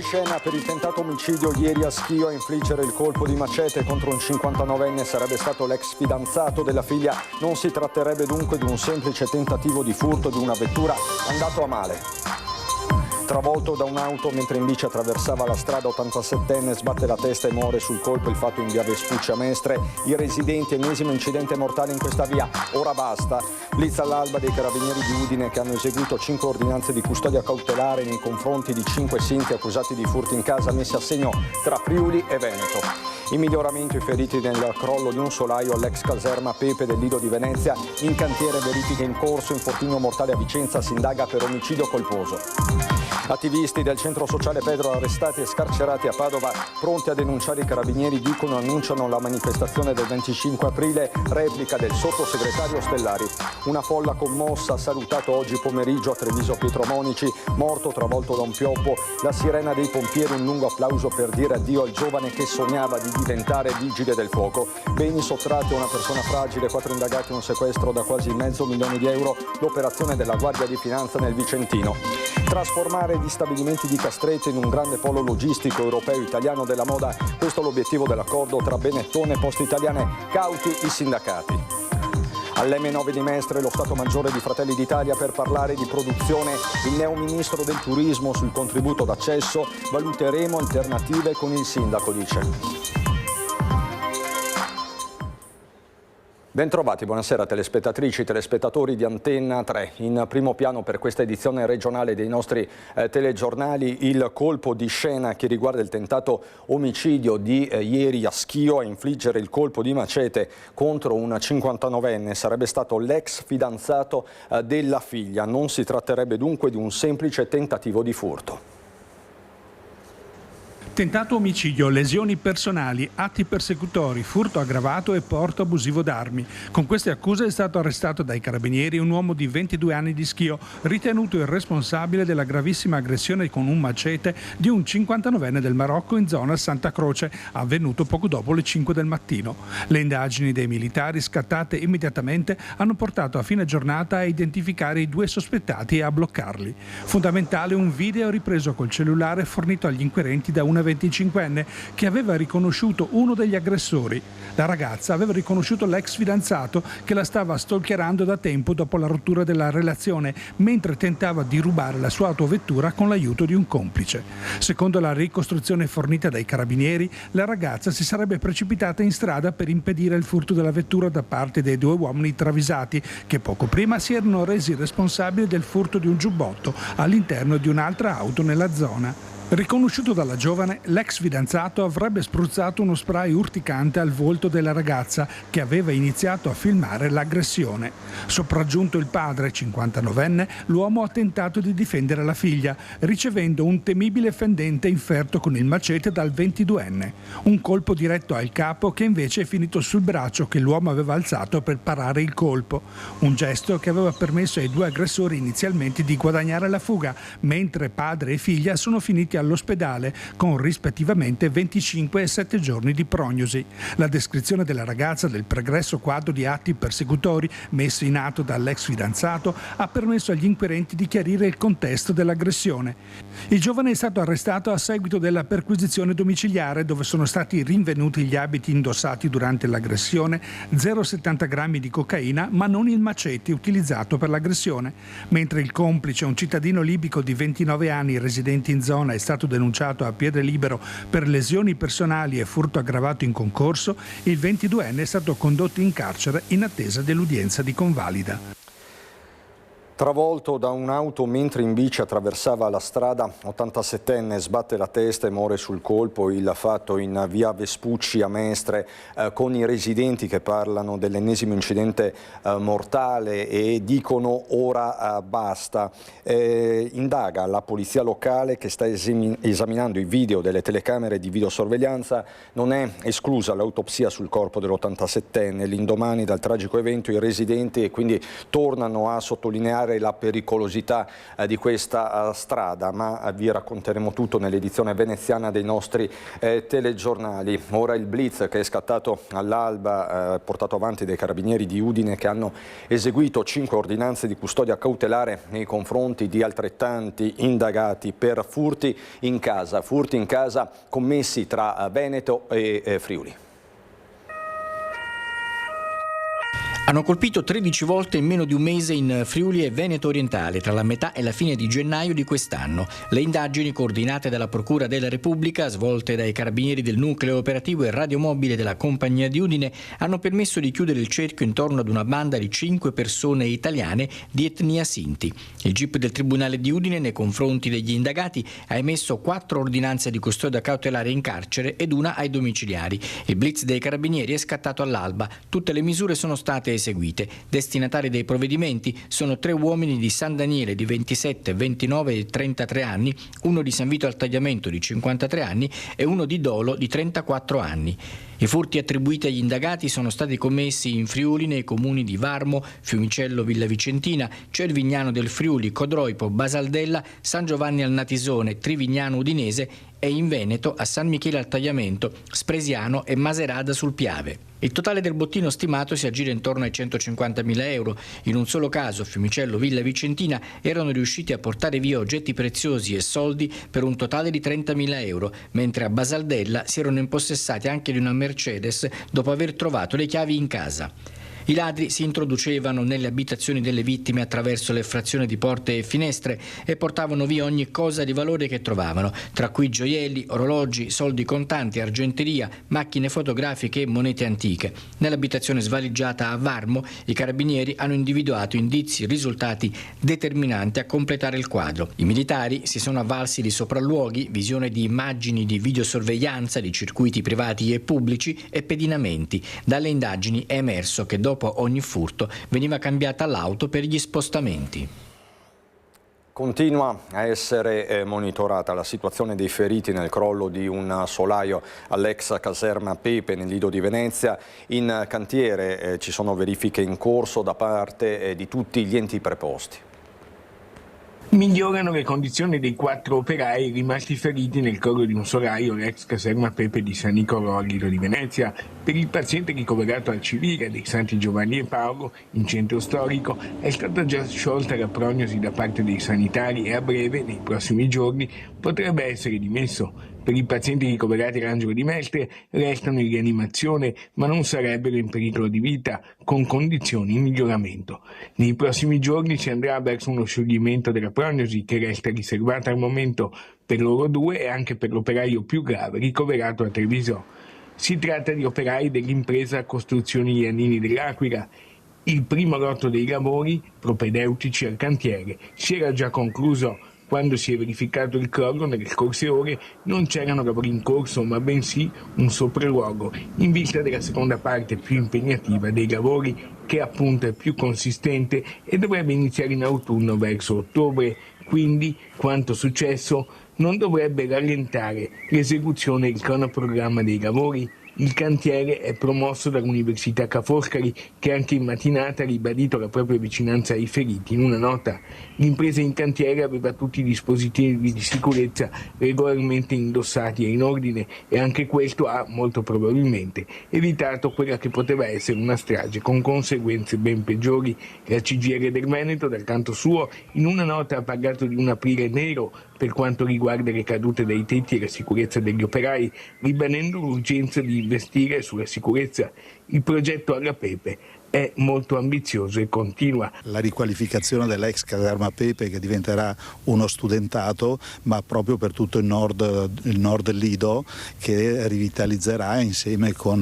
scena per il tentato omicidio ieri a Schio. A infliggere il colpo di macete contro un 59enne sarebbe stato l'ex fidanzato della figlia. Non si tratterebbe dunque di un semplice tentativo di furto di una vettura andato a male. Travolto da un'auto mentre in bici attraversava la strada, 87enne sbatte la testa e muore sul colpo. Il fatto in via Vespucci a Mestre. I residenti, ennesimo incidente mortale in questa via. Ora basta. Blitz all'alba dei carabinieri di Udine che hanno eseguito 5 ordinanze di custodia cautelare nei confronti di 5 sinti accusati di furti in casa messi a segno tra Friuli e Veneto. In miglioramento i feriti nel crollo di un solaio all'ex caserma Pepe del Lido di Venezia. In cantiere verifiche in corso, infortunio mortale a Vicenza, si indaga per omicidio colposo. Attivisti del centro sociale Pedro arrestati e scarcerati a Padova, pronti a denunciare i carabinieri, dicono e annunciano la manifestazione del 25 aprile, replica del sottosegretario Stellari. Una folla commossa ha salutato oggi pomeriggio a Treviso Pietro Monici, morto travolto da un pioppo. La sirena dei pompieri, un lungo applauso per dire addio al giovane che sognava di diventare vigile del fuoco. Beni sottratti a una persona fragile, 4 indagati, un sequestro da quasi €500.000, l'operazione della Guardia di Finanza nel Vicentino. Trasformare gli stabilimenti di Castrete in un grande polo logistico europeo italiano della moda, questo è l'obiettivo dell'accordo tra Benetton e Poste Italiane, cauti i sindacati. All'M9 di Mestre lo Stato Maggiore di Fratelli d'Italia per parlare di produzione. Il neoministro del turismo sul contributo d'accesso, valuteremo alternative con il sindaco, dice. Bentrovati, buonasera telespettatrici, telespettatori di Antenna 3. In primo piano per questa edizione regionale dei nostri telegiornali il colpo di scena che riguarda il tentato omicidio di ieri a Schio. A infliggere il colpo di macete contro un 59enne sarebbe stato l'ex fidanzato della figlia. Non si tratterebbe dunque di un semplice tentativo di furto. Tentato omicidio, lesioni personali, atti persecutori, furto aggravato e porto abusivo d'armi. Con queste accuse è stato arrestato dai carabinieri un uomo di 22 anni di Schio, ritenuto il responsabile della gravissima aggressione con un macete di un 59enne del Marocco in zona Santa Croce, avvenuto poco dopo le 5 del mattino. Le indagini dei militari, scattate immediatamente, hanno portato a fine giornata a identificare i 2 sospettati e a bloccarli. Fondamentale un video ripreso col cellulare fornito agli inquirenti da una 25enne che aveva riconosciuto uno degli aggressori. La ragazza aveva riconosciuto l'ex fidanzato che la stava stalkerando da tempo dopo la rottura della relazione, mentre tentava di rubare la sua autovettura con l'aiuto di un complice. Secondo la ricostruzione fornita dai carabinieri, la ragazza si sarebbe precipitata in strada per impedire il furto della vettura da parte dei 2 uomini travisati che poco prima si erano resi responsabili del furto di un giubbotto all'interno di un'altra auto nella zona. Riconosciuto dalla giovane, l'ex fidanzato avrebbe spruzzato uno spray urticante al volto della ragazza che aveva iniziato a filmare l'aggressione. Sopraggiunto il padre, 59enne, l'uomo ha tentato di difendere la figlia, ricevendo un temibile fendente inferto con il macete dal 22enne. Un colpo diretto al capo che invece è finito sul braccio che l'uomo aveva alzato per parare il colpo. Un gesto che aveva permesso ai 2 aggressori inizialmente di guadagnare la fuga, mentre padre e figlia sono finiti all'ospedale con rispettivamente 25 e 7 giorni di prognosi. La descrizione della ragazza del pregresso quadro di atti persecutori messo in atto dall'ex fidanzato ha permesso agli inquirenti di chiarire il contesto dell'aggressione. Il giovane è stato arrestato a seguito della perquisizione domiciliare dove sono stati rinvenuti gli abiti indossati durante l'aggressione, 0,70 grammi di cocaina ma non il macete utilizzato per l'aggressione, mentre il complice, un cittadino libico di 29 anni residente in zona, è stato denunciato a piede libero per lesioni personali e furto aggravato in concorso. Il 22enne è stato condotto in carcere in attesa dell'udienza di convalida. Travolto da un'auto mentre in bici attraversava la strada, 87enne sbatte la testa e muore sul colpo. Il fatto in via Vespucci a Mestre, con i residenti che parlano dell'ennesimo incidente mortale e dicono ora basta. Indaga la polizia locale che sta esaminando i video delle telecamere di videosorveglianza. Non è esclusa l'autopsia sul corpo dell'87enne. L'indomani dal tragico evento i residenti quindi tornano a sottolineare sottolineare la pericolosità di questa strada, ma vi racconteremo tutto nell'edizione veneziana dei nostri telegiornali. Ora il blitz che è scattato all'alba, portato avanti dai carabinieri di Udine, che hanno eseguito 5 ordinanze di custodia cautelare nei confronti di altrettanti indagati per furti in casa commessi tra Veneto e Friuli. Hanno colpito 13 volte in meno di un mese in Friuli e Veneto orientale, tra la metà e la fine di gennaio di quest'anno. Le indagini, coordinate dalla Procura della Repubblica, svolte dai carabinieri del nucleo operativo e radiomobile della Compagnia di Udine, hanno permesso di chiudere il cerchio intorno ad una banda di 5 persone italiane di etnia Sinti. Il GIP del Tribunale di Udine, nei confronti degli indagati, ha emesso 4 ordinanze di custodia cautelare in carcere ed una ai domiciliari. Il blitz dei carabinieri è scattato all'alba. Tutte le misure sono state eseguite. Destinatari dei provvedimenti sono 3 uomini di San Daniele di 27, 29 e 33 anni, uno di San Vito al Tagliamento di 53 anni e uno di Dolo di 34 anni. I furti attribuiti agli indagati sono stati commessi in Friuli nei comuni di Varmo, Fiumicello, Villa Vicentina, Cervignano del Friuli, Codroipo, Basaldella, San Giovanni al Natisone, Trivignano Udinese e in Veneto a San Michele al Tagliamento, Spresiano e Maserada sul Piave. Il totale del bottino stimato si aggira intorno ai 150.000 euro. In un solo caso, Fiumicello Villa Vicentina, erano riusciti a portare via oggetti preziosi e soldi per un totale di 30.000 euro, mentre a Basaldella si erano impossessati anche di una Mercedes dopo aver trovato le chiavi in casa. I ladri si introducevano nelle abitazioni delle vittime attraverso l'effrazione di porte e finestre e portavano via ogni cosa di valore che trovavano, tra cui gioielli, orologi, soldi contanti, argenteria, macchine fotografiche e monete antiche. Nell'abitazione svaligiata a Varmo, i carabinieri hanno individuato indizi e risultati determinanti a completare il quadro. I militari si sono avvalsi di sopralluoghi, visione di immagini di videosorveglianza di circuiti privati e pubblici e pedinamenti. Dalle indagini è emerso che dopo ogni furto veniva cambiata l'auto per gli spostamenti. Continua a essere monitorata la situazione dei feriti nel crollo di un solaio all'ex caserma Pepe nel Lido di Venezia. In cantiere ci sono verifiche in corso da parte di tutti gli enti preposti. Migliorano le condizioni dei 4 operai rimasti feriti nel crollo di un solaio all'ex caserma Pepe di San Nicolò al Lido di Venezia. Per il paziente ricoverato al Civile dei Santi Giovanni e Paolo, in centro storico, è stata già sciolta la prognosi da parte dei sanitari e a breve, nei prossimi giorni, potrebbe essere dimesso. Per i pazienti ricoverati all'Angelo di Mestre restano in rianimazione, ma non sarebbero in pericolo di vita, con condizioni in miglioramento. Nei prossimi giorni si andrà verso uno scioglimento della prognosi che resta riservata al momento per loro 2 e anche per l'operaio più grave ricoverato a Treviso. Si tratta di operai dell'impresa Costruzioni Iannini dell'Aquila. Il primo lotto dei lavori, propedeutici al cantiere, si era già concluso. Quando si è verificato il crollo nelle scorse ore non c'erano lavori in corso, ma bensì un sopralluogo in vista della seconda parte più impegnativa dei lavori, che appunto è più consistente e dovrebbe iniziare in autunno verso ottobre. Quindi quanto successo non dovrebbe rallentare l'esecuzione del cronoprogramma dei lavori. Il cantiere è promosso dall'Università Ca' Foscari, che anche in mattinata ha ribadito la propria vicinanza ai feriti in una nota. L'impresa in cantiere aveva tutti i dispositivi di sicurezza regolarmente indossati e in ordine e anche questo ha, molto probabilmente, evitato quella che poteva essere una strage con conseguenze ben peggiori. La CGIL del Veneto, dal canto suo, in una nota ha parlato di un aprile nero per quanto riguarda le cadute dai tetti e la sicurezza degli operai, ribadendo l'urgenza di investire sulla sicurezza. Il progetto alla Pepe è molto ambizioso e continua. La riqualificazione dell'ex caserma Pepe, che diventerà uno studentato, ma proprio per tutto il nord Lido, che rivitalizzerà insieme con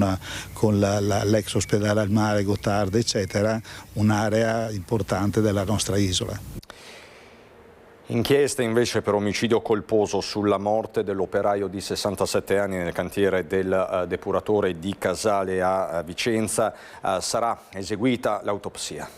l'ex ospedale al mare, Gottardo, eccetera, un'area importante della nostra isola. Inchiesta invece per omicidio colposo sulla morte dell'operaio di 67 anni nel cantiere del depuratore di Casale a Vicenza. Sarà eseguita l'autopsia.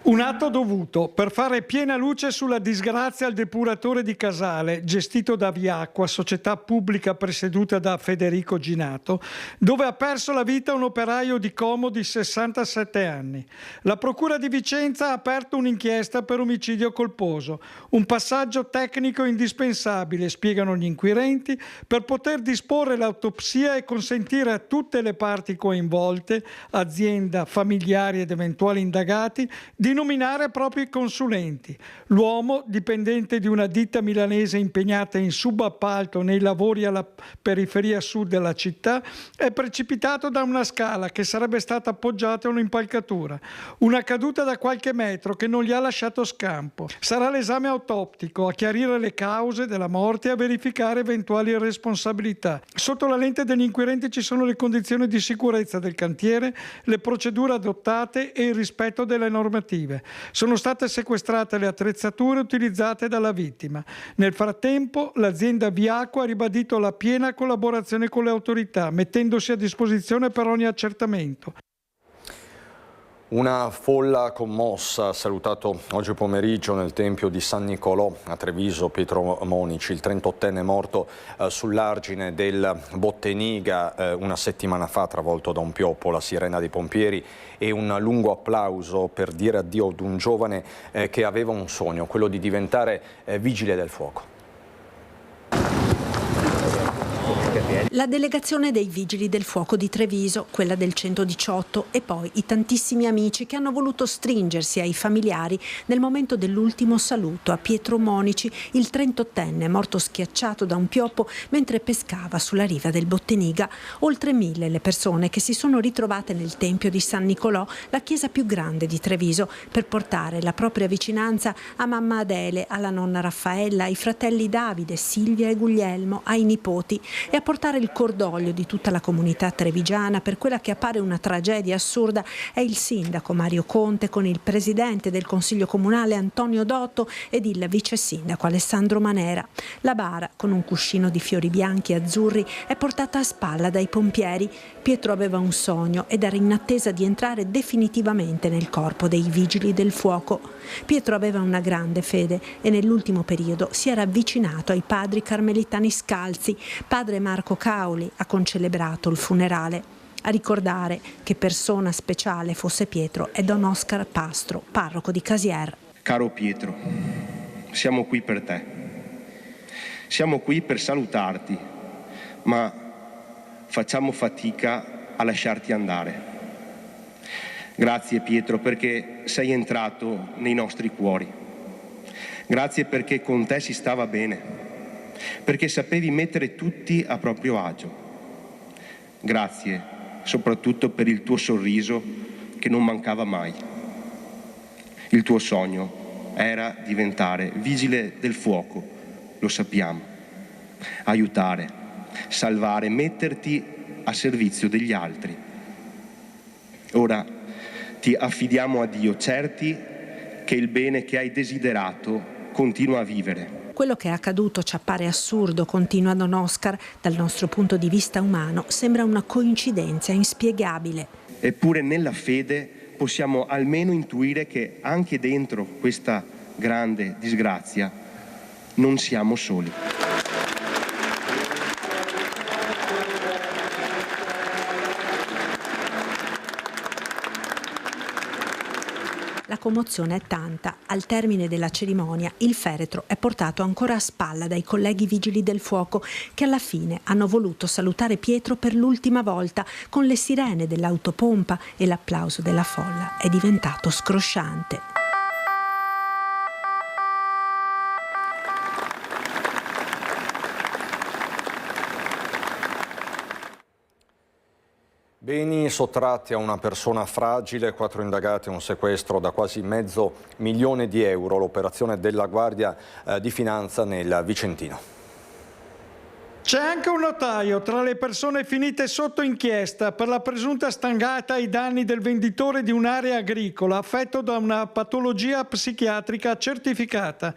Un atto dovuto per fare piena luce sulla disgrazia al depuratore di Casale, gestito da Viacqua, società pubblica presieduta da Federico Ginato, dove ha perso la vita un operaio di Como di 67 anni. La Procura di Vicenza ha aperto un'inchiesta per omicidio colposo, un passaggio tecnico indispensabile, spiegano gli inquirenti, per poter disporre l'autopsia e consentire a tutte le parti coinvolte, azienda, familiari ed eventuali indagati, di nominare propri consulenti. L'uomo, dipendente di una ditta milanese impegnata in subappalto nei lavori alla periferia sud della città, è precipitato da una scala che sarebbe stata appoggiata a un'impalcatura. Una caduta da qualche metro che non gli ha lasciato scampo. Sarà l'esame autoptico a chiarire le cause della morte e a verificare eventuali responsabilità. Sotto la lente degli inquirenti ci sono le condizioni di sicurezza del cantiere, le procedure adottate e il rispetto delle normative. Sono state sequestrate le attrezzature utilizzate dalla vittima. Nel frattempo, l'azienda Viacqua ha ribadito la piena collaborazione con le autorità, mettendosi a disposizione per ogni accertamento. Una folla commossa ha salutato oggi pomeriggio nel Tempio di San Nicolò a Treviso Pietro Monici, il 38enne morto sull'argine del Botteniga una settimana fa, travolto da un pioppo. La sirena dei pompieri e un lungo applauso per dire addio ad un giovane che aveva un sogno, quello di diventare vigile del fuoco. La delegazione dei Vigili del Fuoco di Treviso, quella del 118 e poi i tantissimi amici che hanno voluto stringersi ai familiari nel momento dell'ultimo saluto a Pietro Monici, il 38enne morto schiacciato da un pioppo mentre pescava sulla riva del Botteniga. Oltre 1000 le persone che si sono ritrovate nel Tempio di San Nicolò, la chiesa più grande di Treviso, per portare la propria vicinanza a mamma Adele, alla nonna Raffaella, ai fratelli Davide, Silvia e Guglielmo, ai nipoti, e a portare il cordoglio di tutta la comunità trevigiana per quella che appare una tragedia assurda è il sindaco Mario Conte con il presidente del Consiglio Comunale Antonio Dotto ed il vice sindaco Alessandro Manera. La bara, con un cuscino di fiori bianchi e azzurri, è portata a spalla dai pompieri. Pietro aveva un sogno ed era in attesa di entrare definitivamente nel corpo dei Vigili del Fuoco. Pietro aveva una grande fede e nell'ultimo periodo si era avvicinato ai padri carmelitani scalzi. Padre Marco Cauli ha concelebrato il funerale. A ricordare che persona speciale fosse Pietro è Don Oscar Pastro, parroco di Casier. Caro Pietro, siamo qui per te. Siamo qui per salutarti, ma facciamo fatica a lasciarti andare. Grazie Pietro perché sei entrato nei nostri cuori. Grazie perché con te si stava bene, perché sapevi mettere tutti a proprio agio. Grazie soprattutto per il tuo sorriso che non mancava mai. Il tuo sogno era diventare vigile del fuoco, lo sappiamo. Aiutare, salvare, metterti a servizio degli altri. Ora ti affidiamo a Dio, certi che il bene che hai desiderato continua a vivere. Quello che è accaduto ci appare assurdo, continua Don Oscar. Dal nostro punto di vista umano sembra una coincidenza inspiegabile. Eppure nella fede possiamo almeno intuire che anche dentro questa grande disgrazia non siamo soli. La commozione è tanta. Al termine della cerimonia il feretro è portato ancora a spalla dai colleghi Vigili del Fuoco che alla fine hanno voluto salutare Pietro per l'ultima volta con le sirene dell'autopompa e l'applauso della folla è diventato scrosciante. Beni sottratti a una persona fragile, 4 indagati, un sequestro da quasi €500.000, l'operazione della Guardia di Finanza nel Vicentino. C'è anche un notaio tra le persone finite sotto inchiesta per la presunta stangata ai danni del venditore di un'area agricola affetto da una patologia psichiatrica certificata.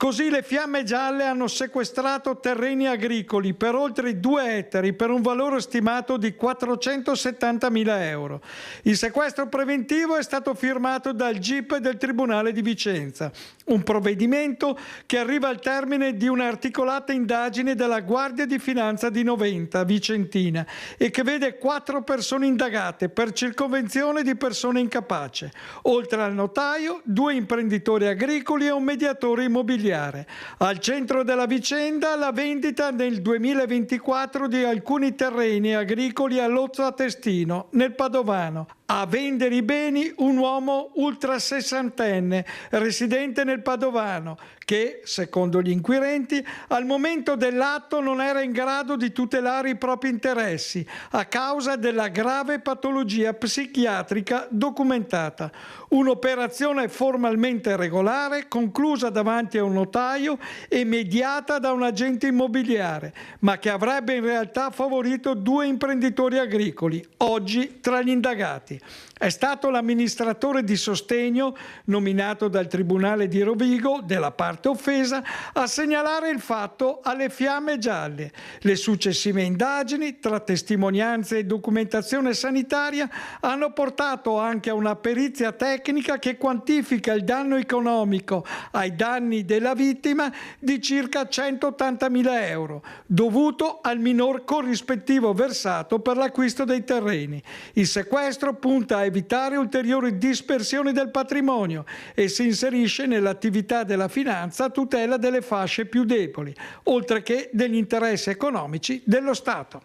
Così le Fiamme Gialle hanno sequestrato terreni agricoli per oltre 2 ettari per un valore stimato di 470.000 euro. Il sequestro preventivo è stato firmato dal GIP del Tribunale di Vicenza, un provvedimento che arriva al termine di un'articolata indagine della Guardia di Finanza di Noventa, Vicentina, e che vede 4 persone indagate per circonvenzione di persone incapace. Oltre al notaio, 2 imprenditori agricoli e un mediatore immobiliare. Al centro della vicenda la vendita nel 2024 di alcuni terreni agricoli a Lozzo a Testino, nel Padovano. A vendere i beni un uomo ultra sessantenne, residente nel Padovano, che, secondo gli inquirenti, al momento dell'atto non era in grado di tutelare i propri interessi a causa della grave patologia psichiatrica documentata. Un'operazione formalmente regolare, conclusa davanti a un notaio e mediata da un agente immobiliare, ma che avrebbe in realtà favorito 2 imprenditori agricoli, oggi tra gli indagati. È stato l'amministratore di sostegno, nominato dal Tribunale di Rovigo, della parte offesa, a segnalare il fatto alle Fiamme Gialle. Le successive indagini, tra testimonianze e documentazione sanitaria, hanno portato anche a una perizia tecnica che quantifica il danno economico ai danni della vittima di circa 180.000 euro, dovuto al minor corrispettivo versato per l'acquisto dei terreni. Il sequestro punta a evitare ulteriori dispersioni del patrimonio e si inserisce nell'attività della finanza a tutela delle fasce più deboli, oltre che degli interessi economici dello Stato.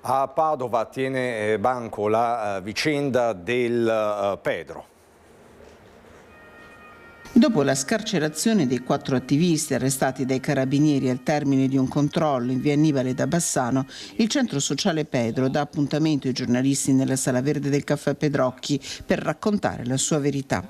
A Padova tiene banco la vicenda del Pedro. Dopo la scarcerazione dei 4 attivisti arrestati dai carabinieri al termine di un controllo in via Annibale da Bassano, il centro sociale Pedro dà appuntamento ai giornalisti nella sala verde del caffè Pedrocchi per raccontare la sua verità.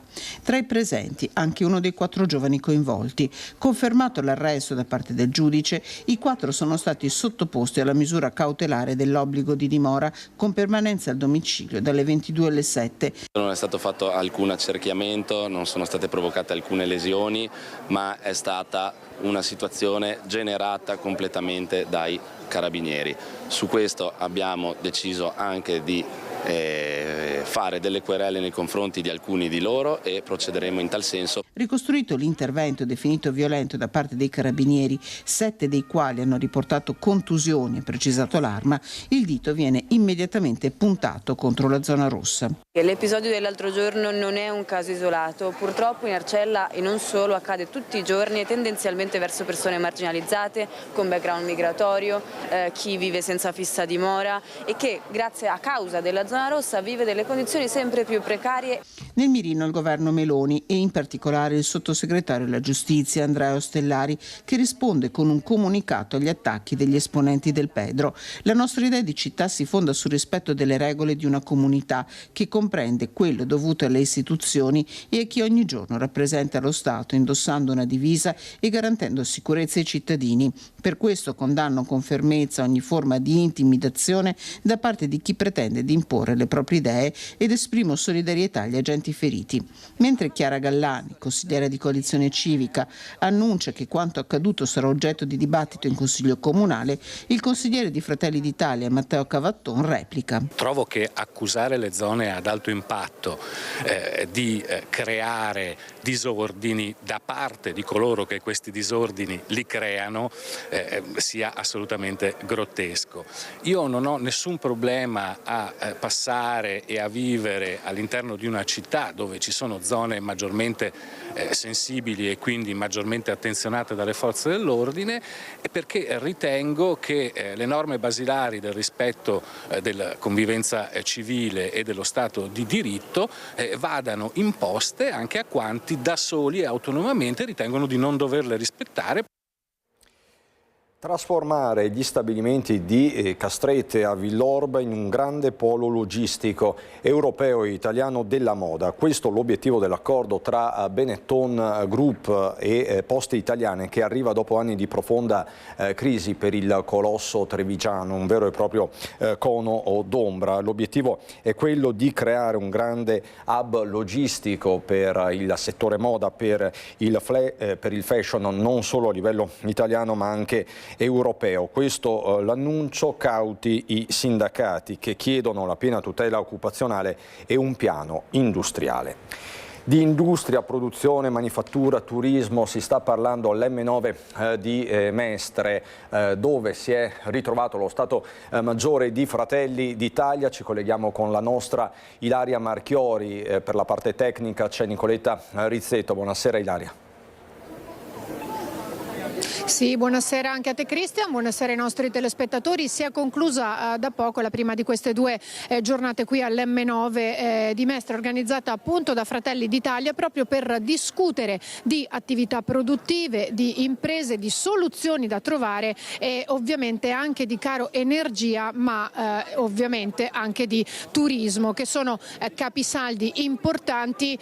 Tra i presenti anche uno dei 4 giovani coinvolti. Confermato l'arresto da parte del giudice, i 4 sono stati sottoposti alla misura cautelare dell'obbligo di dimora con permanenza al domicilio dalle 22 alle 7. Non è stato fatto alcun accerchiamento, non sono state provocate alcune lesioni, ma è stata una situazione generata completamente dai carabinieri. Su questo abbiamo deciso anche di fare delle querele nei confronti di alcuni di loro e procederemo in tal senso. Ricostruito l'intervento definito violento da parte dei carabinieri, 7 dei quali hanno riportato contusioni e precisato l'arma, il dito viene immediatamente puntato contro la zona rossa. L'episodio dell'altro giorno non è un caso isolato, purtroppo in Arcella e non solo accade tutti i giorni e tendenzialmente verso persone marginalizzate, con background migratorio, chi vive senza fissa dimora e che grazie a causa della zona rossa vive delle condizioni sempre più precarie. Nel mirino il governo Meloni e in particolare il sottosegretario alla giustizia Andrea Ostellari, che risponde con un comunicato agli attacchi degli esponenti del Pedro. La nostra idea di città si fonda sul rispetto delle regole di una comunità che comprende quello dovuto alle istituzioni e a chi ogni giorno rappresenta lo Stato indossando una divisa e garantendo sicurezza ai cittadini. Per questo condanno con fermezza ogni forma di intimidazione da parte di chi pretende di imporre le proprie idee ed esprimo solidarietà agli agenti feriti. Mentre Chiara Gallani, consigliera di Coalizione Civica, annuncia che quanto accaduto sarà oggetto di dibattito in Consiglio Comunale, il consigliere di Fratelli d'Italia Matteo Cavatton replica. Trovo che accusare le zone ad alto impatto di creare disordini da parte di coloro che questi disordini li creano sia assolutamente grottesco. Io non ho nessun problema a passare e a vivere all'interno di una città dove ci sono zone maggiormente sensibili e quindi maggiormente attenzionate dalle forze dell'ordine, perché ritengo che le norme basilari del rispetto della convivenza civile e dello Stato di diritto vadano imposte anche a quanti da soli e autonomamente ritengono di non doverle rispettare. Trasformare gli stabilimenti di Castrete a Villorba in un grande polo logistico europeo e italiano della moda. Questo è l'obiettivo dell'accordo tra Benetton Group e Poste Italiane, che arriva dopo anni di profonda crisi per il colosso trevigiano, un vero e proprio cono d'ombra. L'obiettivo è quello di creare un grande hub logistico per il settore moda, per il fashion, non solo a livello italiano ma anche europeo. Questo l'annuncio, cauti i sindacati che chiedono la piena tutela occupazionale e un piano industriale. Di industria, produzione, manifattura, turismo si sta parlando all'M9 di Mestre, dove si è ritrovato lo Stato Maggiore di Fratelli d'Italia. Ci colleghiamo con la nostra Ilaria Marchiori, per la parte tecnica c'è Nicoletta Rizzetto. Buonasera Ilaria. Sì, buonasera anche a te Cristian, buonasera ai nostri telespettatori. Si è conclusa da poco la prima di queste due giornate qui all'M9 di Mestre, organizzata appunto da Fratelli d'Italia proprio per discutere di attività produttive, di imprese, di soluzioni da trovare e ovviamente anche di caro energia, ma ovviamente anche di turismo, che sono capisaldi importanti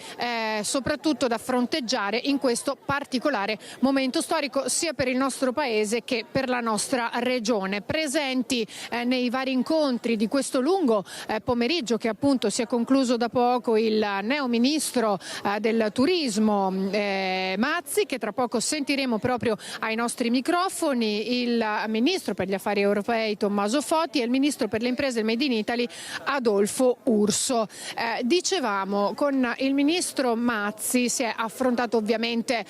soprattutto da fronteggiare in questo particolare momento storico sia per il nostro paese che per la nostra regione. Presenti nei vari incontri di questo lungo pomeriggio, che appunto si è concluso da poco, il neo ministro del turismo Mazzi, che tra poco sentiremo proprio ai nostri microfoni, il ministro per gli affari europei Tommaso Foti e il ministro per le imprese e il Made in Italy Adolfo Urso. Dicevamo, con il ministro Mazzi si è affrontato ovviamente,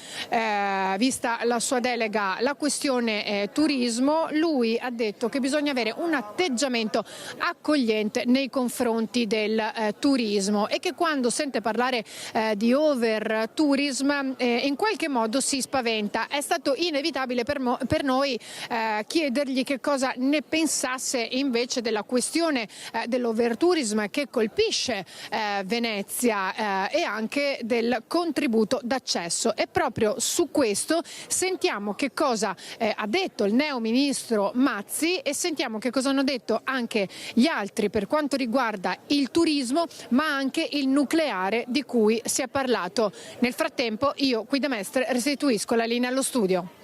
vista la sua delega, la questione turismo. Lui ha detto che bisogna avere un atteggiamento accogliente nei confronti del turismo e che quando sente parlare di over tourism in qualche modo si spaventa. È stato inevitabile per noi chiedergli che cosa ne pensasse invece della questione dell'overtourism che colpisce Venezia e anche del contributo d'accesso. E proprio su questo sentiamo che cosa ha detto il neo ministro Mazzi e sentiamo che cosa hanno detto anche gli altri per quanto riguarda il turismo, ma anche il nucleare di cui si è parlato. Nel frattempo io qui da Mestre restituisco la linea allo studio.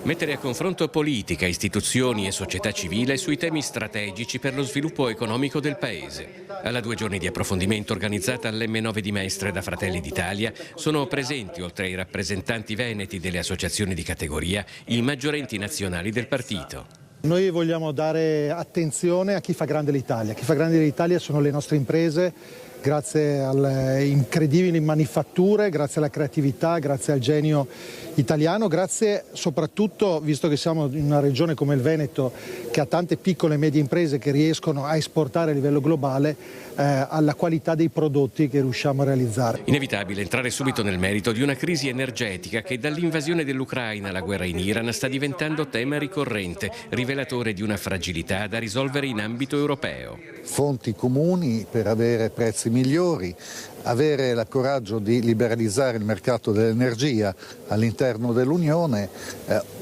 Mettere a confronto politica, istituzioni e società civile sui temi strategici per lo sviluppo economico del Paese. Alla 2 giorni di approfondimento organizzata all'M9 di Mestre da Fratelli d'Italia sono presenti, oltre ai rappresentanti veneti delle associazioni di categoria, i maggiorenti nazionali del partito. Noi vogliamo dare attenzione a chi fa grande l'Italia. Chi fa grande l'Italia sono le nostre imprese, grazie alle incredibili manifatture, grazie alla creatività, grazie al genio italiano, grazie soprattutto, visto che siamo in una regione come il Veneto che ha tante piccole e medie imprese che riescono a esportare a livello globale, alla qualità dei prodotti che riusciamo a realizzare. Inevitabile entrare subito nel merito di una crisi energetica che dall'invasione dell'Ucraina alla guerra in Iran sta diventando tema ricorrente, rivelatore di una fragilità da risolvere in ambito europeo. Fonti comuni per avere prezzi migliori, avere il coraggio di liberalizzare il mercato dell'energia all'interno dell'Unione,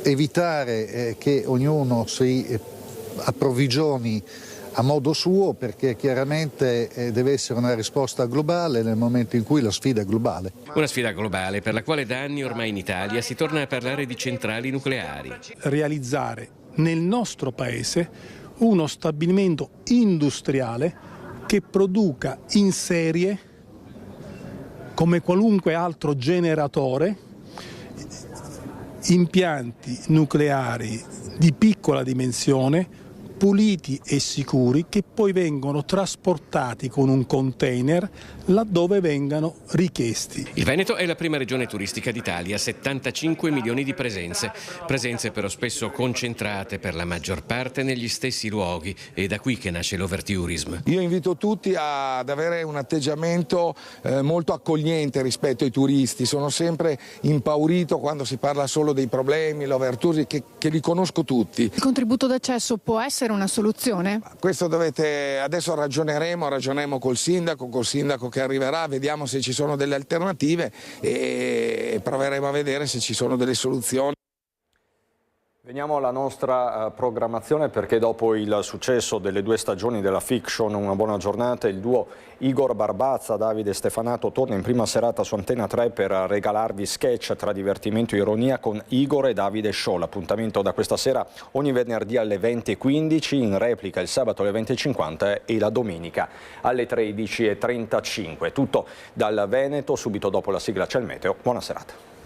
evitare che ognuno si approvvigioni a modo suo, perché chiaramente deve essere una risposta globale nel momento in cui la sfida è globale. Una sfida globale per la quale da anni ormai in Italia si torna a parlare di centrali nucleari. Realizzare nel nostro paese uno stabilimento industriale che produca in serie, come qualunque altro generatore, impianti nucleari di piccola dimensione, puliti e sicuri, che poi vengono trasportati con un container laddove vengano richiesti. Il Veneto è la prima regione turistica d'Italia, 75 milioni di presenze però spesso concentrate per la maggior parte negli stessi luoghi, e da qui che nasce l'overtourism. Io invito tutti ad avere un atteggiamento molto accogliente rispetto ai turisti. Sono sempre impaurito quando si parla solo dei problemi, l'overtourism, che li conosco tutti. Il contributo d'accesso può essere una soluzione? Questo adesso ragioniamo col sindaco che arriverà, vediamo se ci sono delle alternative e proveremo a vedere se ci sono delle soluzioni. Veniamo alla nostra programmazione, perché dopo il successo delle 2 stagioni della fiction Una buona giornata, il duo Igor Barbazza, Davide Stefanato torna in prima serata su Antena 3 per regalarvi sketch tra divertimento e ironia con Igor e Davide Show. L'appuntamento da questa sera ogni venerdì alle 20:15, in replica il sabato alle 20:50 e la domenica alle 13:35. Tutto dal Veneto, subito dopo la sigla c'è il meteo. Buona serata.